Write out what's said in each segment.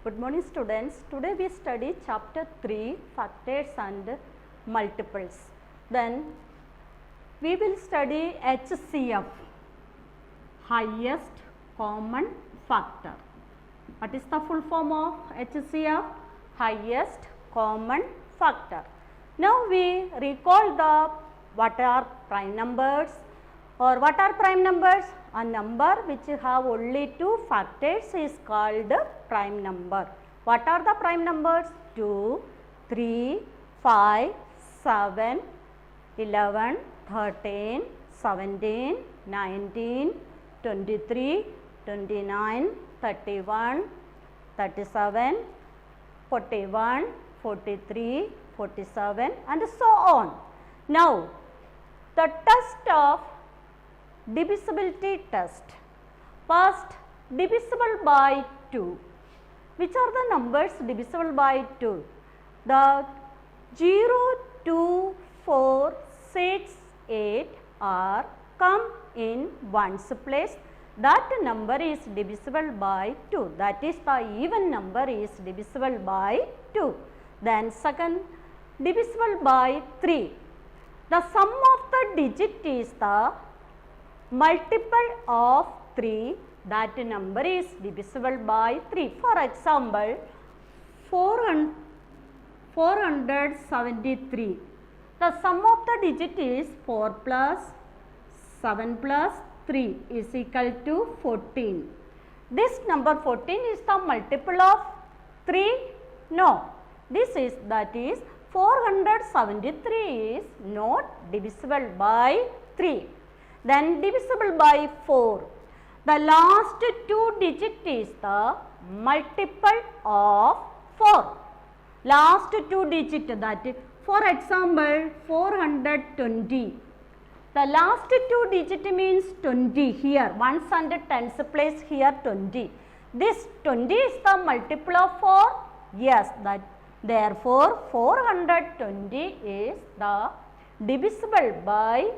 Good morning students. Today we study chapter 3 factors and multiples. Then we will study HCF, highest common factor. What is the full form of HCF? Highest common factor. Now we recall what are prime numbers, or what are prime numbers? A number which have only two factors is called prime number. What are the prime numbers? 2, 3, 5, 7, 11, 13, 17, 19, 23, 29, 31, 37, 41, 43, 47 and so on. Now, the test of divisibility test. First, divisible by 2. Which are the numbers divisible by 2? The 0, 2, 4, 6, 8 are come in ones place. That number is divisible by 2. That is, the even number is divisible by 2. Then second, divisible by 3. The sum of the digit is the multiple of 3, that number is divisible by 3. For example, 473. The sum of the digit is 4 plus 7 plus 3 is equal to 14. This number 14 is the multiple of 3? No. That is 473 is not divisible by 3. Then divisible by 4. The last two digit is the multiple of 4. Last two digit, that is, for example, 420. The last two digit means 20 here. Ones and tens place here 20. This 20 is the multiple of 4. Yes, that therefore 420 is the divisible by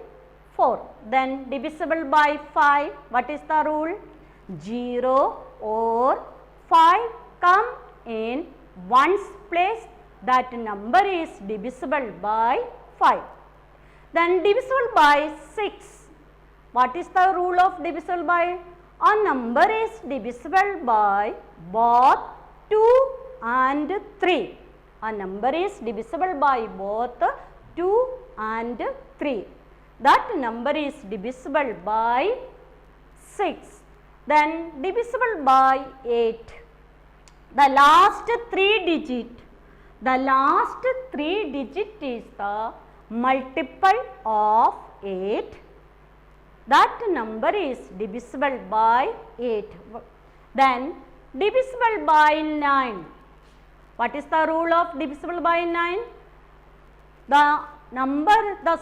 4. Then divisible by 5, what is the rule? 0 or 5 come in ones place, that number is divisible by 5. Then divisible by 6, what is the rule of divisible by? A number is divisible by both 2 and 3. A number is divisible by both 2 and 3. That number is divisible by 6. Then divisible by 8. The last 3 digit is the multiple of 8. That number is divisible by 8. Then divisible by 9. What is the rule of divisible by 9? The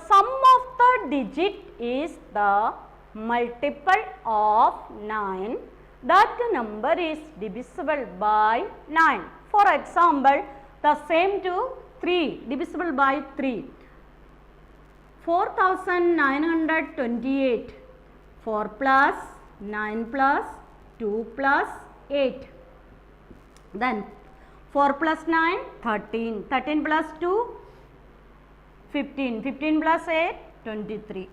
sum of the digit is the multiple of 9. That number is divisible by 9. For example, the same to 3, divisible by 3. 4928. 4 plus 9 plus 2 plus 8. Then 4 plus 9, 13. 13 plus 2, 15. 15 plus 8, 23.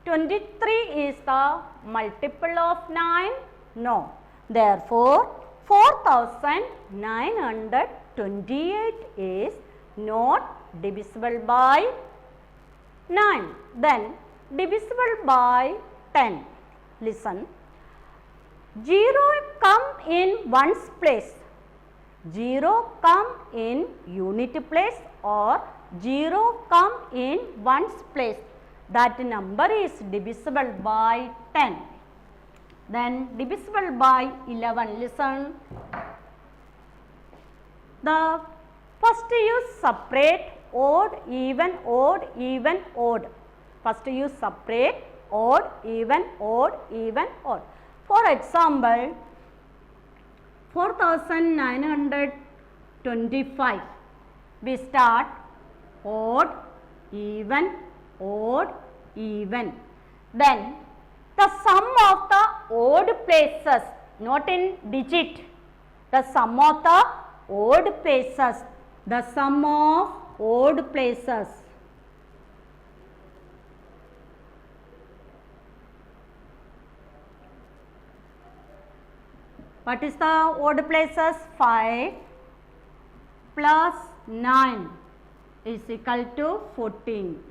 23 is the multiple of 9? No. Therefore, 4928 is not divisible by 9. Then divisible by 10. Listen. 0 come in ones place. 0 come in unit place or 0 come in ones place. That number is divisible by 10. Then divisible by 11. Listen. The first you separate odd, even, odd, even, odd. First you separate odd, even, odd, even, odd. For example, 4925. We start odd, even, odd, even. Then the sum of the odd places, not in digit, The sum of the odd places. The sum of odd places. What is the odd places? 5 plus 9 is equal to 14.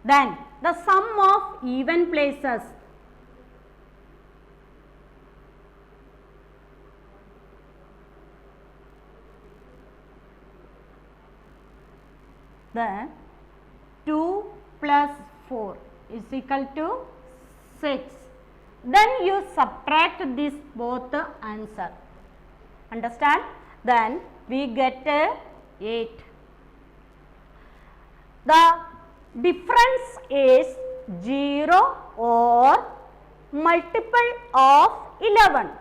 Then the sum of even places. Then 2 plus 4 is equal to 6. Then you subtract this both answer. Understand? Then we get 8. The difference is 0 or multiple of 11.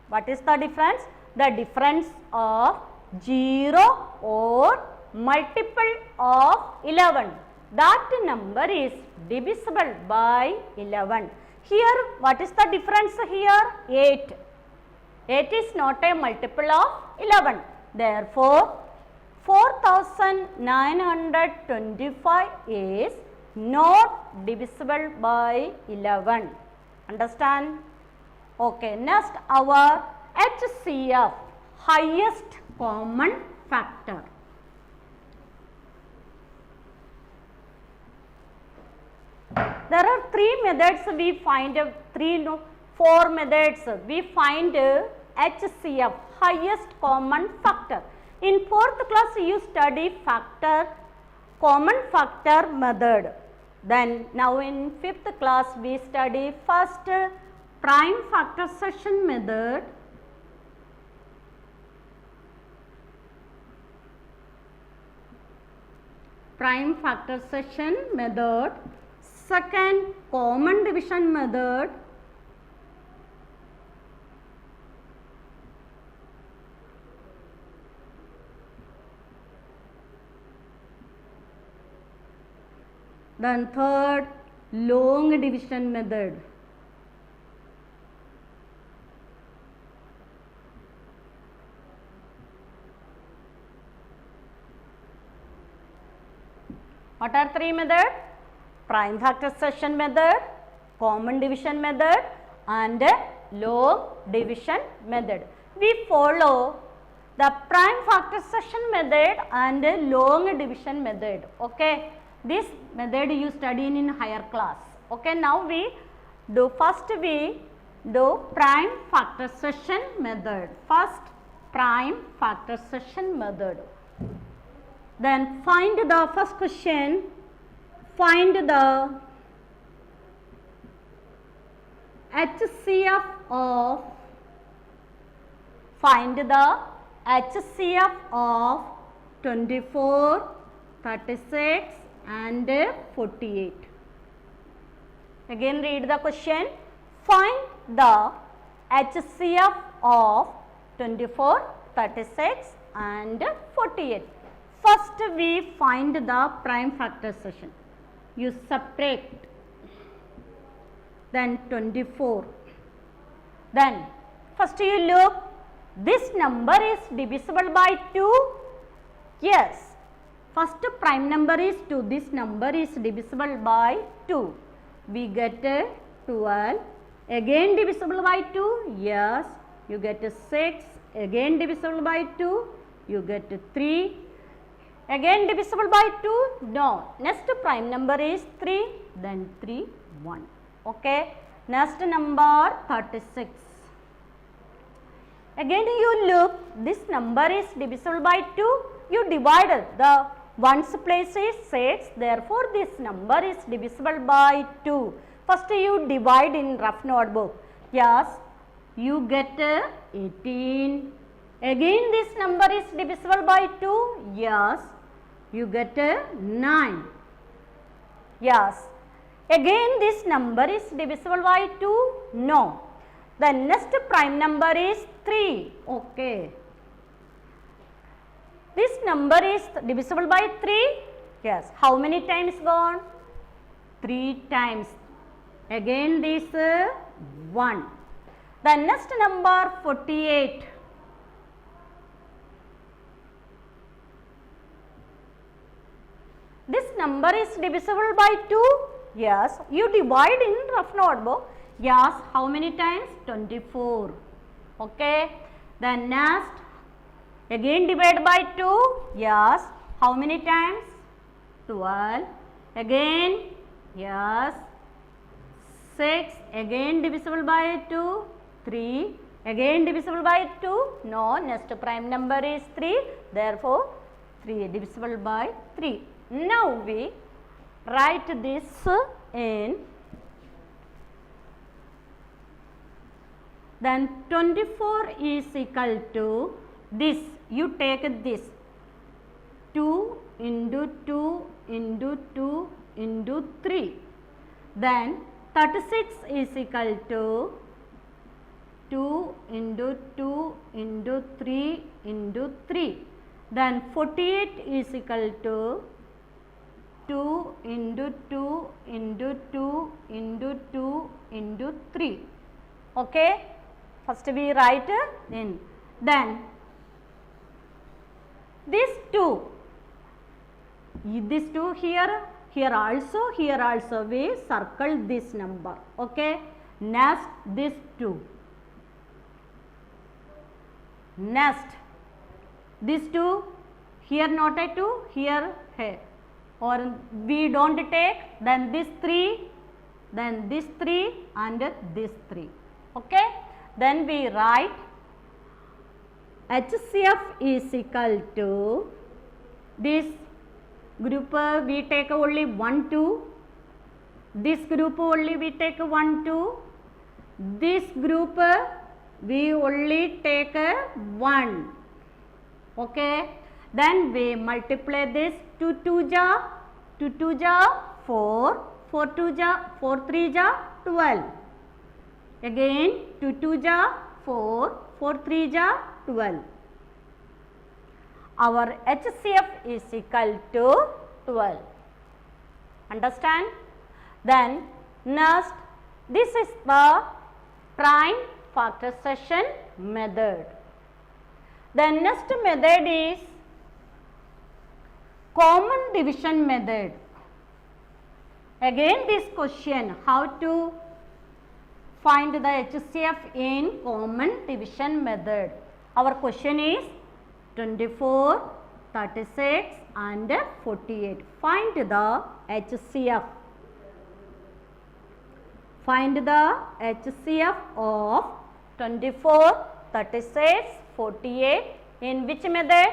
What is the difference? The difference of 0 or multiple of 11. That number is divisible by 11. Here, what is the difference here? 8. 8 is not a multiple of 11. Therefore, 4925 is not divisible by 11. Understand? Okay, next our HCF, highest common factor. There are 3 methods we find, 4 methods we find HCF, highest common factor. In 4th class you study common factor method. Then now in 5th class we study first prime factorization method, second common division method, then third long division method. What are 3 methods? Prime factorization method, common division method and log division method. We follow the prime factorization method and long division method. Okay, this method you study in higher class. Okay, now we do prime factorization method. First prime factorization method. Then find the first question. Find the HCF of 24, 36 and 48. Again read the question. Find the HCF of 24, 36 and 48. First we find the prime factorization. You subtract, then 24. Then first you look, this number is divisible by 2. Yes, first prime number is 2. This number is divisible by 2. We get 12. Again divisible by 2. Yes, you get 6. Again divisible by 2. You get 3. Again divisible by 2? No. Next prime number is 3. Then 3, 1. Okay. Next number 36. Again you look, this number is divisible by 2. You divide the ones place is 6. Therefore, this number is divisible by 2. First you divide in rough notebook. Yes. You get 18. Again this number is divisible by 2. Yes. You get 9. Yes. Again this number is divisible by 2. No. The next prime number is 3. Okay. This number is divisible by 3. Yes. How many times gone? 3 times. Again this 1. The next number 48. number is divisible by 2? Yes. You divide in rough notebook. Yes. How many times? 24. Okay. Then next, again divide by 2. Yes. How many times? 12. Again. Yes. 6. Again divisible by 2. 3. Again divisible by 2. No. Next prime number is 3. Therefore, 3 divisible by 3. Now we write this in. Then 24 is equal to this. You take this 2 into 2 into 2 into 3. Then 36 is equal to 2 into 2 into 3 into 3. Then 48 is equal to 2 into 2 into 2 into 2 into 3. Okay. First we write in. Then this 2 here also we circle this number. Okay. Next this 2. Next this 2, here not a 2, here hey, or we don't take, then this 3, then this 3 and this 3. Okay. Then we write HCF is equal to this group we take only 1, 2, this group only we take 1, 2, this group we only take 1. Okay. Then we multiply this 2 2 ja 4, 4 2 ja 4 3 ja 12. Again 2 2 ja 4, 4 3 ja 12. Our HCF is equal to 12. Understand? Then next, this is the prime factorization method. The next method is common division method. Again this question, how to find the HCF in common division method. Our question is 24, 36 and 48. Find the HCF. Find the HCF of 24, 36, 48 in which method?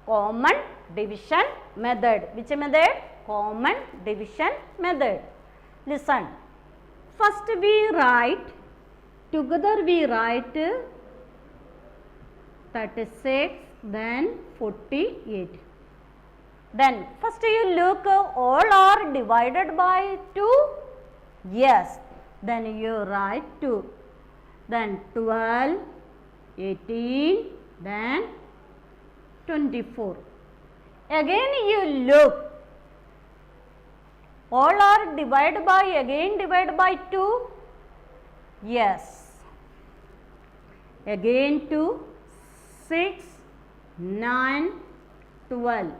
Common division method. Which method? Common division method. Listen. First we write, together we write 36, then 48. Then first you look, all are divided by 2. Yes. Then you write 2. Then 12, 18, then 24. Again you look, all are divided by, again divided by 2. Yes. Again 2, 6, 9, 12.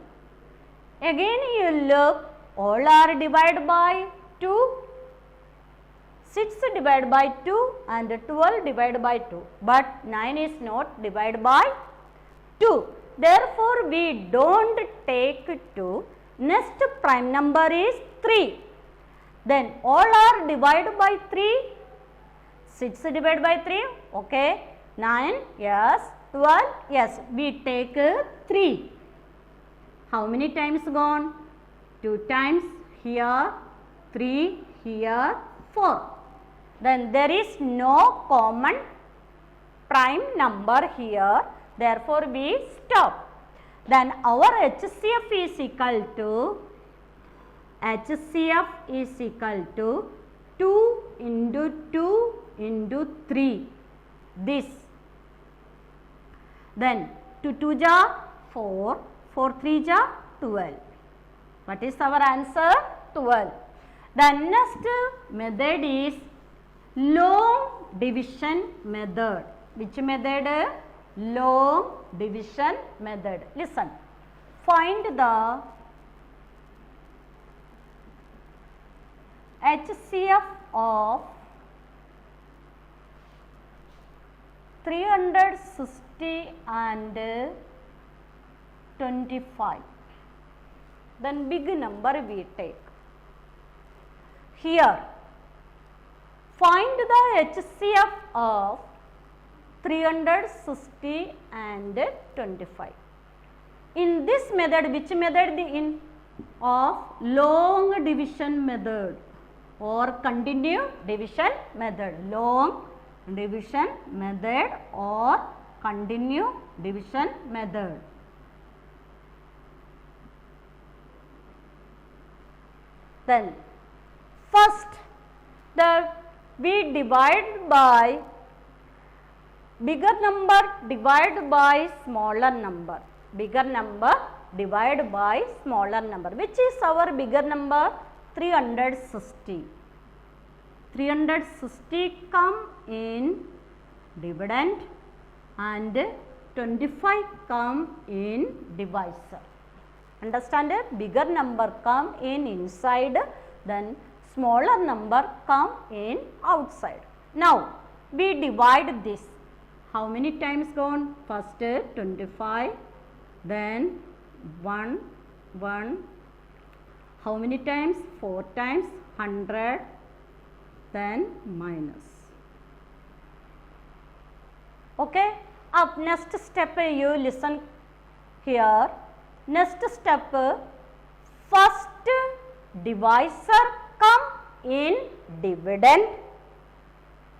Again you look, all are divided by 2. 6 divided by 2 and 12 divided by 2. But 9 is not divided by 2. Therefore, we don't take 2. Next prime number is 3. Then all are divided by 3. 6 divided by 3. Okay. 9. Yes. 12. Yes. We take 3. How many times gone? 2 times here. 3 here. 4. Then there is no common prime number here. Therefore, we stop. Then our HCF is equal to 2 into 2 into 3. This. Then 2 2 ja 4, 4 3 ja 12. What is our answer? 12. The next method is long division method. Which method? Long division method. Listen. Find the HCF of 360 and 25. Then big number we take. Here, find the HCF of 360 and 25. In this method, which method? In of long division method or continue division method. Long division method or continue division method. Then first we divide by bigger number divided by smaller number. Bigger number divided by smaller number. Which is our bigger number? 360. 360 come in dividend and 25 come in divisor. Understand it? Bigger number come in inside, then smaller number come in outside. Now we divide this. How many times gone? First 25, then 1, 1. How many times? 4 times, 100, then minus. Okay. Up next step you listen here. Next step, first divisor come in dividend.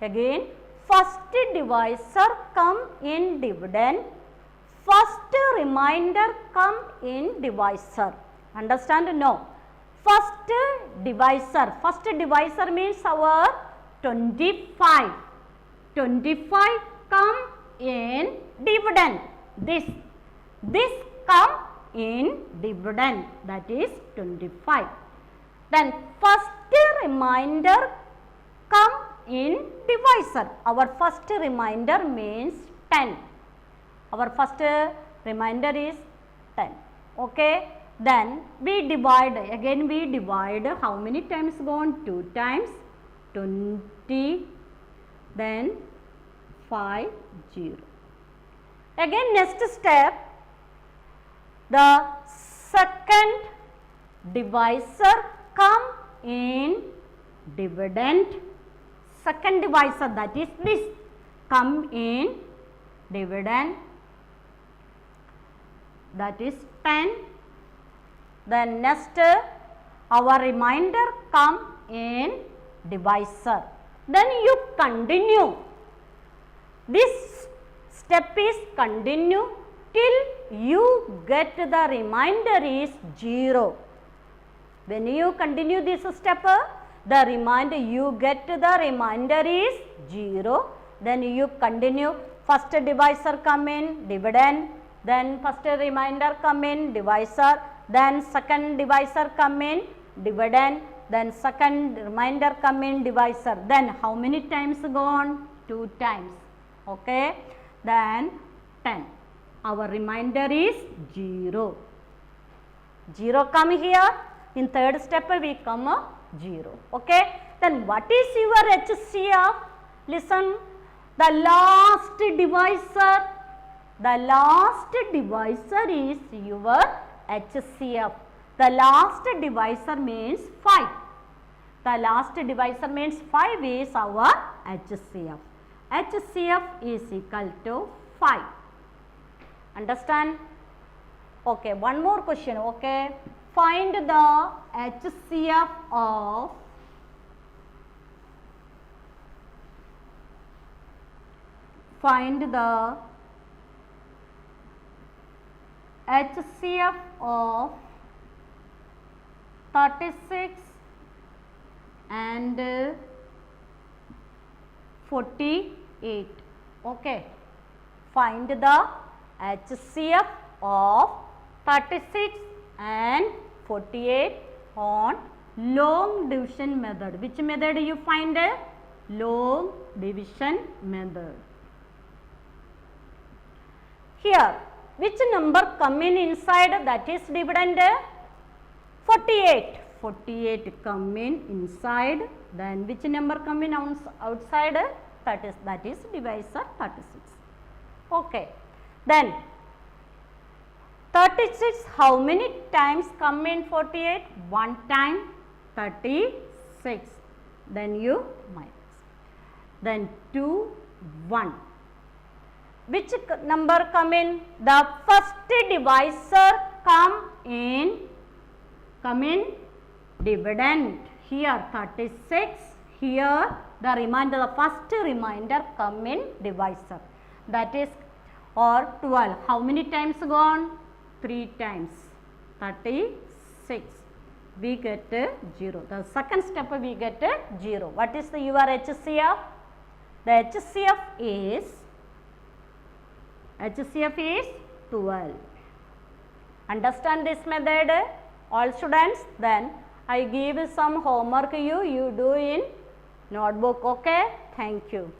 Again, first divisor come in dividend. First remainder come in divisor. Understand? No. First divisor means our 25. 25 come in dividend. This come in dividend, that is 25. Then first remainder come in divisor. Our first remainder means 10. Our first remainder is 10. Okay. Then we divide. Again we divide. How many times gone? 2 times. 20. Then 5, 0. Again next step. The second divisor come in dividend. Second divisor, that is this, come in dividend, that is 10. Then next our remainder come in divisor. Then you continue. This step is continue till you get the remainder is 0. When you continue this step, the remainder you get the remainder is 0. Then you continue. First divisor come in dividend, then first remainder come in divisor, then second divisor come in dividend, then second remainder come in divisor. Then how many times gone? 2 times. Okay. Then 10. Our remainder is 0. 0 come here. In third step we come 0. Okay. Then what is your HCF? Listen. The last divisor. The last divisor is your HCF. The last divisor means 5. The last divisor means 5 is our HCF. HCF is equal to 5. Understand? Okay, one more question. Okay, find the HCF of HCF of 36 and 48. Okay, find the HCF of 36 and 48 on long division method. Which method you find? Long division method. Here, which number come in inside, that is dividend? 48. 48 come in inside, then which number come in outside? That is divisor 36. Okay. Then 36 how many times come in 48? One time, 36. Then you minus. Then 2, 1. Which number come in? The first divisor come in dividend. Here 36, here the remainder, the first remainder come in divisor. That is, or 12. How many times gone? 3 times. 36. We get 0. The second step we get 0. What is your HCF? The HCF is 12. Understand this method, all students? Then I give some homework you do in notebook. Okay? Thank you.